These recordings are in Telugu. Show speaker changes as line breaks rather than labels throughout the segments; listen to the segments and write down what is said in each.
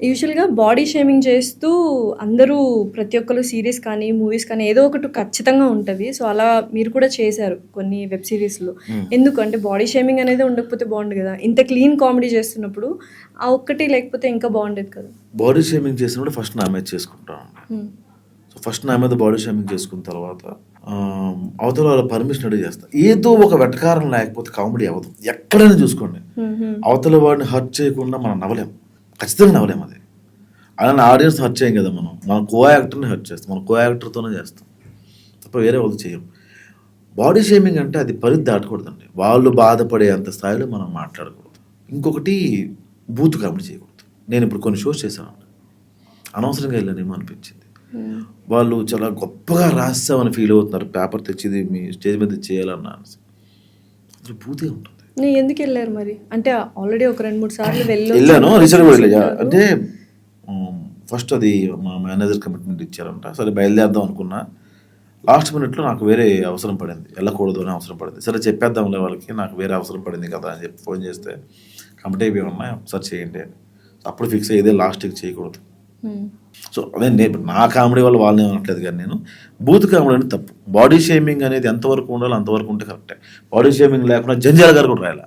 యూజువల్‌గా బాడీ షేమింగ్ చేస్తూ అందరూ ప్రతి ఒక్కళ్ళు సీరీస్ కానీ, మూవీస్ కానీ ఏదో ఒకటి ఖచ్చితంగా ఉంటది. సో, అలా మీరు కూడా చేశారు కొన్ని వెబ్ సీరీస్‌లో. ఎందుకు? అంటే బాడీ షేమింగ్ అనేది ఉండకపోతే బావుండు గదా! ఇంత క్లీన్ కామెడీ చేస్తున్నప్పుడు ఆ ఒక్కటి లేకపోతే ఇంకా బావుండేది కదా!
బాడీ షేమింగ్ చేసినప్పుడు ఫస్ట్ నా మీద చేసుకుంటానండి.
హ్మ్.
సో, ఫస్ట్ నా మీద బాడీ షేమింగ్ చేసుకున్న తర్వాత అవతల వాళ్ళ పర్మిషన్ అడిగి చేస్తా. ఏదో ఒక వెటకారం లేకపోతే కామెడీ అవ్వదు. ఎక్కడైనా చూసుకోండి. అవతల వాడిని హర్ట్ చేయకుండా మనం నవ్వలేం. ఖచ్చితంగా నవ్వలేం అది. అలానే ఆడియన్స్ హర్ట్ చేయం కదా మనం. మన కో యాక్టర్ని హర్ట్ చేస్తాం. మన కో యాక్టర్తోనే చేస్తాం. తప్ప వేరే వాళ్ళు చేయం. బాడీ షేమింగ్ అంటే అది పరిధి దాటకూడదండి. వాళ్ళు బాధపడే అంత స్థాయిలో మనం మాట్లాడకూడదు. ఇంకొకటి బూతు కామెడీ చేయకూడదు. నేను ఇప్పుడు కొన్ని షోస్ చేశానండి. అనవసరంగా వెళ్ళానేమో అనిపించింది. వాళ్ళు చాలా గొప్పగా రాస్తామని ఫీల్ అవుతున్నారు. పేపర్ తెచ్చింది మీ స్టేజ్ మీద చేయాలన్నా అసలు బూతే ఉంటుంది.
ఎందుకు వెళ్ళారు మరి? అంటే ఆల్రెడీ ఒక 2-3 సార్లు
వెళ్ళాను. రీసెంట్గా కూడా వెళ్ళా. అంటే ఫస్ట్ అది మా మేనేజర్ కమిట్మెంట్ ఇచ్చారంట. సరే బయలుదేరదాం అనుకున్నా. లాస్ట్ మినిట్లో నాకు వేరే అవసరం పడింది. వెళ్ళకూడదు అని అవసరం పడింది. సరే చెప్పేద్దాంలే వాళ్ళకి, నాకు వేరే అవసరం పడింది కదా అని చెప్పి ఫోన్ చేస్తే కమిటీ అవి ఉన్నాయి, ఒకసారి చేయండి అని. అప్పుడు ఫిక్స్ అయ్యేదే లాస్ట్కి చేయకూడదు. సో అదే నేను నా కామెడీ వల్ల వాళ్ళని అనట్లేదు, కానీ నేను బూత్ కామెడీ అనేది తప్పు. బాడీ షేమింగ్ అనేది ఎంతవరకు ఉండాలో అంతవరకు ఉంటే కరెక్టే. బాడీ షేమింగ్ లేకుండా జంజాల గారు కూడా రాయాల,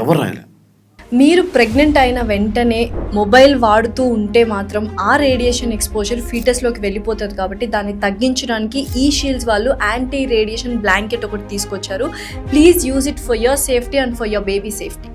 ఎవరు రాయలే.
మీరు ప్రెగ్నెంట్ అయిన వెంటనే మొబైల్ వాడుతూ ఉంటే మాత్రం ఆ రేడియేషన్ ఎక్స్పోజర్ ఫీటస్లోకి వెళ్ళిపోతుంది. కాబట్టి దాన్ని తగ్గించడానికి ఈ షీల్డ్స్ వాళ్ళు యాంటీ రేడియేషన్ బ్లాంకెట్ ఒకటి తీసుకొచ్చారు. Please use it for your safety and for your baby safety.